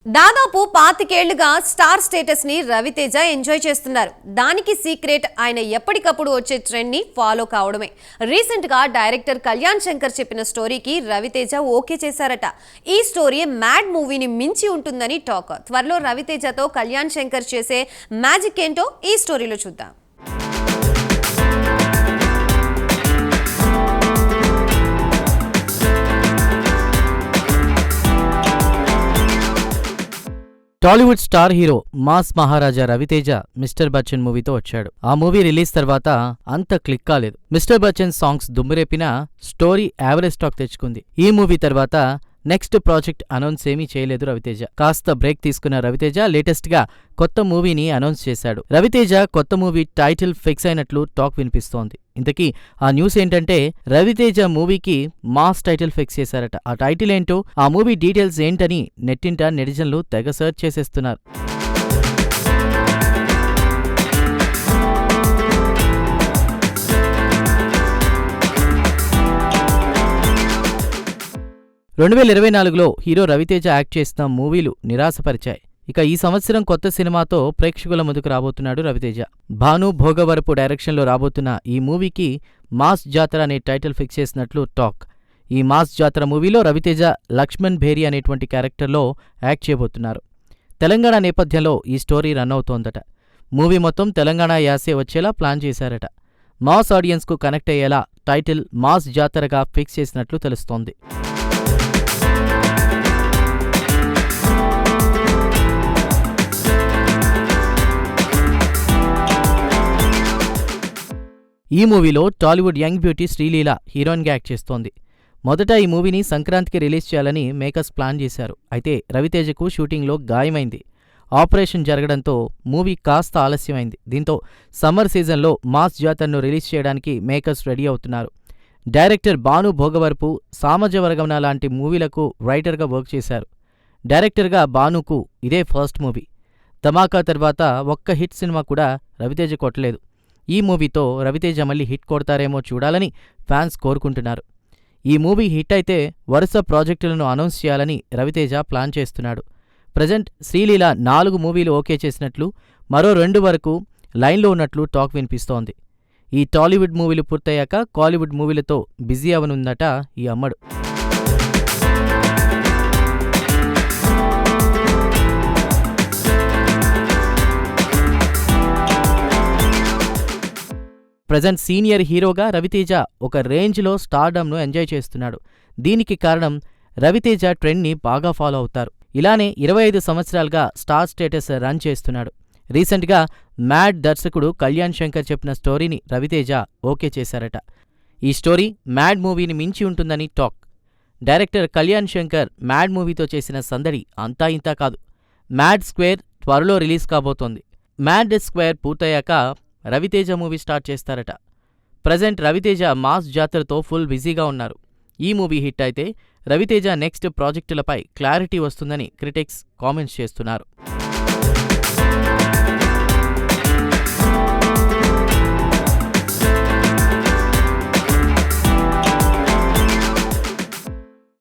దాదాపు 25 ఏళ్లుగా star status ని రవితేజ ఎంజాయ్ చేస్తున్నారు. దానికి సీక్రెట్ ఆయన ఎప్పటికప్పుడు వచ్చే ట్రెండ్ ని ఫాలో కావడమే. రీసెంట్ గా డైరెక్టర్ కళ్యాణ్ శంకర్ చెప్పిన స్టోరీకి రవితేజ ఓకే చేశారట. ఈ స్టోరీ మ్యాడ్ మూవీని మించి ఉంటుందని టాక్. త్వరలో రవితేజతో కళ్యాణ్ శంకర్ చేసే మ్యాజిక్ ఏంటో ఈ స్టోరీలో చూద్దాం. టాలీవుడ్ స్టార్ హీరో మాస్ మహారాజా రవితేజ మిస్టర్ బచ్చన్ మూవీతో వచ్చాడు. ఆ మూవీ రిలీజ్ తర్వాత అంత క్లిక్ కాలేదు. Mister Bachchan songs దుమ్మురేపినా story average talk తెచ్చుకుంది. ఈ మూవీ తర్వాత నెక్స్ట్ ప్రాజెక్ట్ అనౌన్స్ ఏమీ చేయలేదు రవితేజ. కాస్త బ్రేక్ తీసుకున్న రవితేజ లేటెస్ట్ గా కొత్త మూవీని అనౌన్స్ చేశాడు. రవితేజ కొత్త మూవీ టైటిల్ ఫిక్స్ అయినట్లు టాక్ వినిపిస్తోంది. ఇంతకీ ఆ న్యూస్ ఏంటంటే రవితేజ మూవీకి మాస్ టైటిల్ ఫిక్స్ చేశారట. ఆ టైటిల్ ఏంటో, ఆ మూవీ డీటెయిల్స్ ఏంటని నెట్టింట నెటిజన్లు తెగ సర్చ్ చేసేస్తున్నారు. రెండు 2024లో హీరో రవితేజ యాక్ట్ చేసిన మూవీలు నిరాశపరిచాయి. ఇక ఈ సంవత్సరం కొత్త సినిమాతో ప్రేక్షకుల ముందుకు రాబోతున్నాడు రవితేజ. భాను భోగవరపు డైరెక్షన్లో రాబోతున్న ఈ మూవీకి మాస్ జాతర అనే టైటిల్ ఫిక్స్ చేసినట్లు టాక్. ఈ మాస్ జాతర మూవీలో రవితేజ లక్ష్మణ్ భేరి అనేటువంటి క్యారెక్టర్లో యాక్ట్ చేయబోతున్నారు. తెలంగాణ నేపథ్యంలో ఈ స్టోరీ రన్ అవుతోందట. మూవీ మొత్తం తెలంగాణ యాసే వచ్చేలా ప్లాన్ చేశారట. మాస్ ఆడియన్స్కు కనెక్ట్ అయ్యేలా టైటిల్ మాస్ జాతరగా ఫిక్స్ చేసినట్లు తెలుస్తోంది. ఈ మూవీలో టాలీవుడ్ యంగ్ బ్యూటీ శ్రీలీల హీరోయిన్గా యాక్ట్ చేస్తోంది. మొదట ఈ మూవీని సంక్రాంతికి రిలీజ్ చేయాలని మేకర్స్ ప్లాన్ చేశారు. అయితే రవితేజకు షూటింగ్లో గాయమైంది. ఆపరేషన్ జరగడంతో మూవీ కాస్త ఆలస్యమైంది. దీంతో సమ్మర్ సీజన్లో మాస్ జాతరను రిలీజ్ చేయడానికి మేకర్స్ రెడీ అవుతున్నారు. డైరెక్టర్ భాను భోగవరపు సామజవర్గమన లాంటి మూవీలకు రైటర్గా వర్క్ చేశారు. డైరెక్టర్గా భానుకు ఇదే ఫస్ట్ మూవీ. ధమాకా తర్వాత ఒక్క హిట్ సినిమా కూడా రవితేజ కొట్టలేదు. ఈ మూవీతో రవితేజ మళ్ళీ హిట్ కొడతారేమో చూడాలని ఫ్యాన్స్ కోరుకుంటున్నారు. ఈ మూవీ హిట్ అయితే వరుస ప్రాజెక్టులను అనౌన్స్ చేయాలని రవితేజ ప్లాన్ చేస్తున్నాడు. ప్రజెంట్ శ్రీలీల 4 మూవీలు ఓకే చేసినట్లు, మరో 2 వరకు లైన్లో ఉన్నట్లు టాక్ వినిపిస్తోంది. ఈ టాలీవుడ్ మూవీలు పూర్తయ్యాక కాలీవుడ్ మూవీలతో బిజీ అవనుందట ఈ అమ్మడు. ప్రజెంట్ సీనియర్ హీరోగా రవితేజ ఒక రేంజ్లో స్టార్డమ్ను ఎంజాయ్ చేస్తున్నాడు. దీనికి కారణం రవితేజ ట్రెండ్ని బాగా ఫాలో అవుతారు. ఇలానే 25 సంవత్సరాలుగా స్టార్ స్టేటస్ రన్ చేస్తున్నాడు. రీసెంట్గా మ్యాడ్ దర్శకుడు కళ్యాణ్ శంకర్ చెప్పిన స్టోరీని రవితేజ ఓకే చేశారట. ఈ స్టోరీ మ్యాడ్ మూవీని మించి ఉంటుందని talk. Director Kalyan Shankar mad మూవీతో చేసిన సందడి అంతా ఇంతా కాదు. మ్యాడ్ స్క్వేర్ త్వరలో రిలీజ్ కాబోతోంది. మ్యాడ్ స్క్వేర్ పూర్తయ్యాక రవితేజ మూవీ స్టార్ట్ చేస్తారట. ప్రజెంట్ రవితేజ మాస్ జాతరతో ఫుల్ బిజీగా ఉన్నారు. ఈ మూవీ హిట్ అయితే రవితేజ నెక్స్ట్ ప్రాజెక్టులపై క్లారిటీ వస్తుందని క్రిటిక్స్ కామెంట్స్ చేస్తున్నారు.